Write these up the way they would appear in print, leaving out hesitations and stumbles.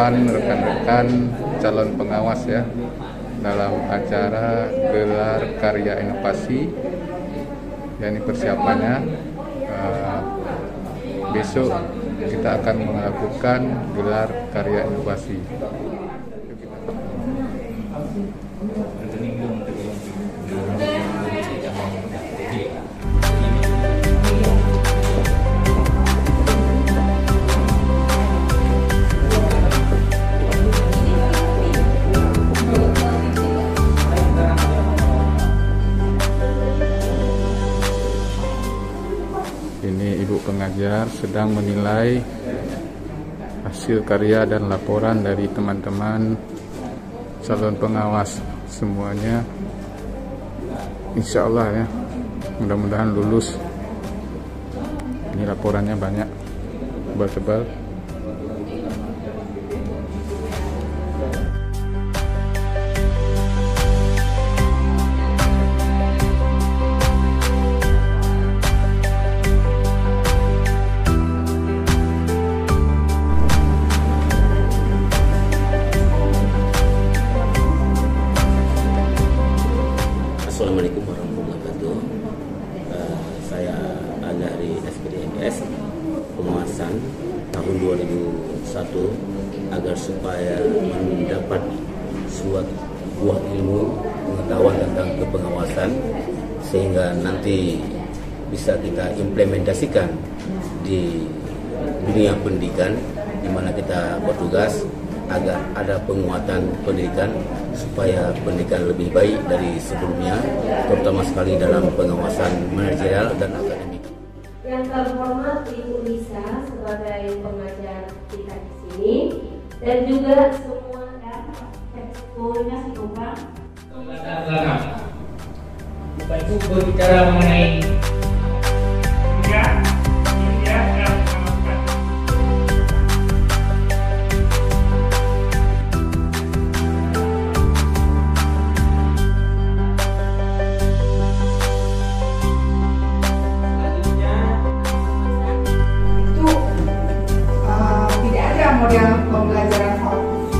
persiapan rekan-rekan calon pengawas ya dalam acara gelar karya inovasi. Dan ini persiapannya besok kita akan melakukan gelar karya inovasi. Ini ibu pengajar sedang menilai hasil karya dan laporan dari teman-teman calon pengawas semuanya. Insya Allah ya, mudah-mudahan lulus. Ini laporannya banyak, tebal-tebal. Assalamualaikum warahmatullahi wabarakatuh. Saya dari SPDMS pengawasan tahun 2001 agar supaya mendapat suatu buah ilmu pengetahuan tentang kepengawasan sehingga nanti bisa kita implementasikan di dunia pendidikan di mana kita bertugas agar ada penguatan pendidikan supaya pendidikan lebih baik dari sebelumnya, terutama sekali dalam pengawasan manajerial dan akademik. Yang terhormat Ibu Lisa sebagai pengajar kita di sini dan juga semua ekskulnya semoga. Bapak Ibu berbicara mengenai model pembelajaran fokus.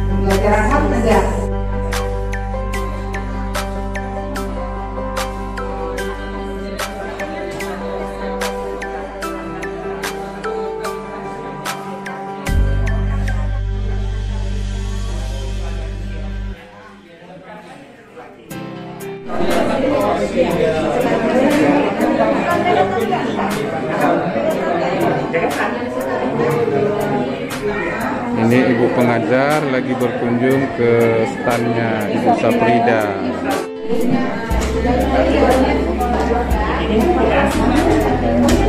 Pembelajaran fokus aja. Ini ibu pengajar lagi berkunjung ke standnya Ibu Saprida.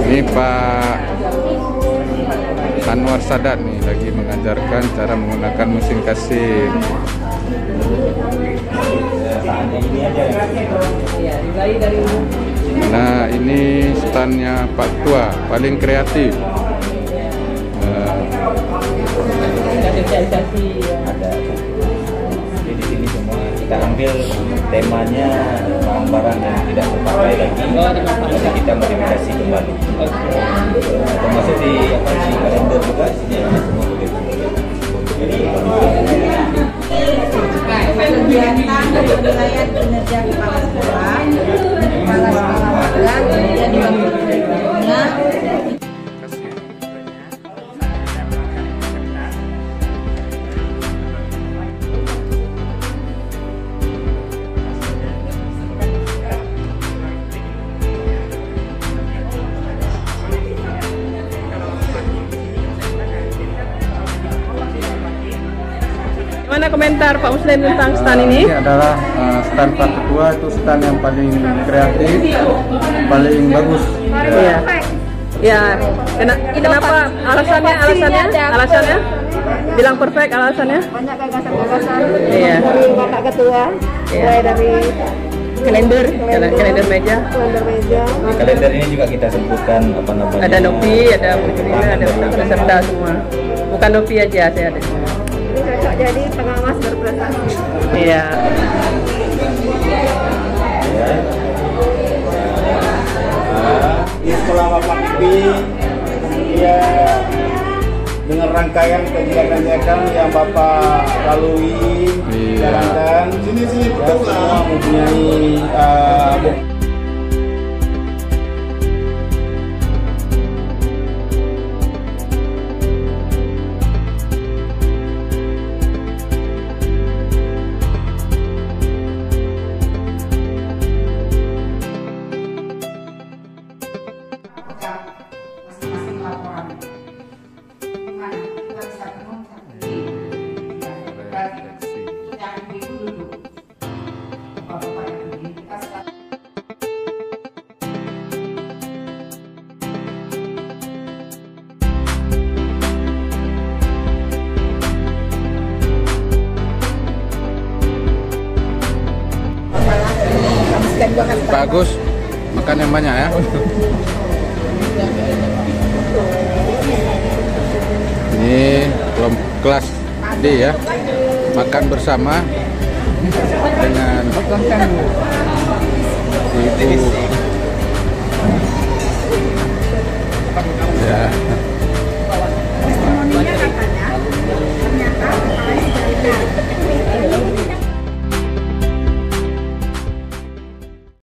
Ini Pak Anwar Sadat nih lagi mengajarkan cara menggunakan mesin kasir. Nah, ini standnya Pak Tua paling kreatif. Sosialisasi ada. Jadi di sini semua kita ambil temanya barang-barang yang tidak terpakai lagi. Jadi kita modifikasi kembali. Termasuk di kalender juga semua boleh. Jadi kegiatan penilaian kinerja kepala sekolah dan kemudian juga berikutnya. Gimana komentar Pak Muslim tentang stand ini? Ini adalah stand Pak Ketua, itu stand yang paling kreatif, paling bagus. Iya. Ya, kenapa alasannya? Bilang perfect alasannya? Banyak gagasan-gagasan Iya. dari Bapak Ketua, mulai dari Kalender meja. di kalender ini juga kita sebutkan apa namanya? Ada Nopi, ada Bu Julina, ada peserta semua. Bukan Nopi aja, saya ada. Ini cocok jadi pengawas berprestasi. Iya. Di sekolah Bapak Ibi, dia dengan rangka rangkaian kegiatan-kegiatan yang Bapak lalui, jalankan. Sini semua mempunyai masing-masing laporan. Gimana? Kita bisa penuh sendiri. Berarti kita ibu dulu. Bapak yang begini kita sekarang. Bagus, makan yang banyak ya. Ini kelas D ya, makan bersama dengan Ibu